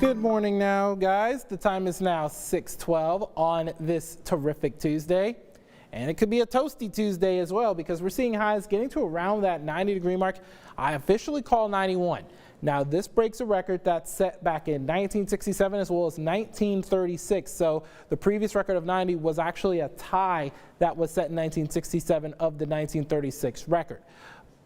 Good morning now, guys. The time is now 6:12 on this terrific Tuesday. And it could be a toasty Tuesday as well because we're seeing highs getting to around that 90-degree mark. I officially call 91. Now, this breaks a record that's set back in 1967 as well as 1936. So the previous record of 90 was actually a tie that was set in 1967 of the 1936 record.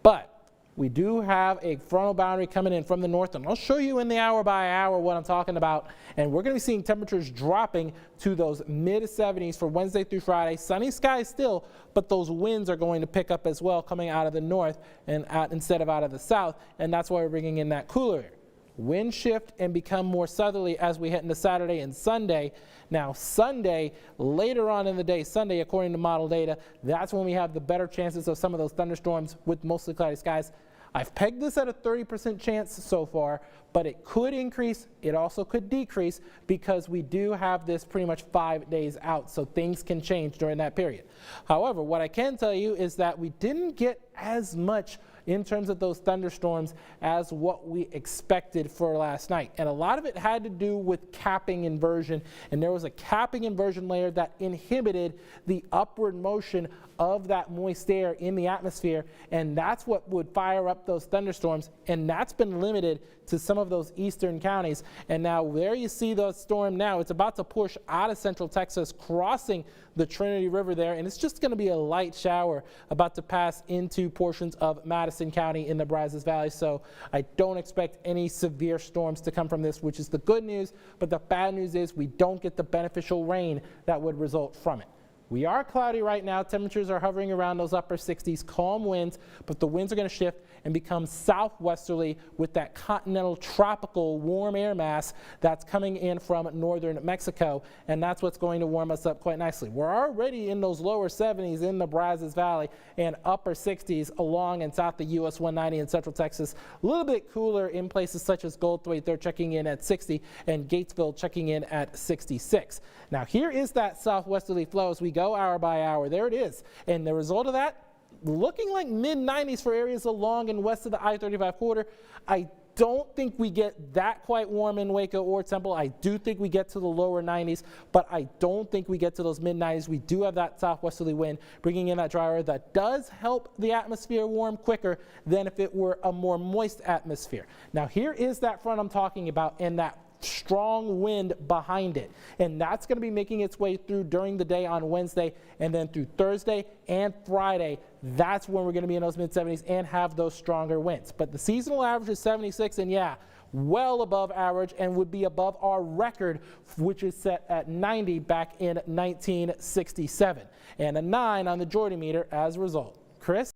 But we do have a frontal boundary coming in from the north, and I'll show you in the hour by hour what I'm talking about. And we're going to be seeing temperatures dropping to those mid-70s for Wednesday through Friday. Sunny skies still, but those winds are going to pick up as well coming out of the north and instead of out of the south, and that's why we're bringing in that cooler air. Wind shift and become more southerly as we head into Saturday and Sunday. Now Sunday, later on in the day, Sunday according to model data, that's when we have the better chances of some of those thunderstorms with mostly cloudy skies. I've pegged this at a 30% chance so far, but it could increase. It also could decrease because we do have this pretty much 5 days out, so things can change during that period. However, what I can tell you is that we didn't get as much in terms of those thunderstorms as what we expected for last night. And a lot of it had to do with capping inversion. And there was a capping inversion layer that inhibited the upward motion of that moist air in the atmosphere. And that's what would fire up those thunderstorms. And that's been limited to some of those eastern counties. And now there you see the storm now. It's about to push out of central Texas, crossing the Trinity River there. And it's just going to be a light shower about to pass into portions of Madison County in the Brazos Valley. So I don't expect any severe storms to come from this, which is the good news. But the bad news is we don't get the beneficial rain that would result from it. We are cloudy right now. Temperatures are hovering around those upper 60s, calm winds, but the winds are going to shift and become southwesterly with that continental tropical warm air mass that's coming in from northern Mexico, and that's what's going to warm us up quite nicely. We're already in those lower 70s in the Brazos Valley and upper 60s along and south the US 190 in central Texas. A little bit cooler in places such as Goldthwaite. They're checking in at 60 and Gatesville checking in at 66. Now here is that southwesterly flow as we go hour by hour. There it is. And the result of that, looking like mid-90s for areas along and west of the I-35 corridor. I don't think we get that quite warm in Waco or Temple. I do think we get to the lower 90s, but I don't think we get to those mid-90s. We do have that southwesterly wind bringing in that dry air that does help the atmosphere warm quicker than if it were a more moist atmosphere. Now here is that front I'm talking about, and that strong wind behind it, and that's going to be making its way through during the day on Wednesday, and then through Thursday and Friday. That's when we're going to be in those mid-70s and have those stronger winds. But the seasonal average is 76, and yeah, well above average, and would be above our record, which is set at 90 back in 1967, and a 9 on the Jordan meter as a result. Chris?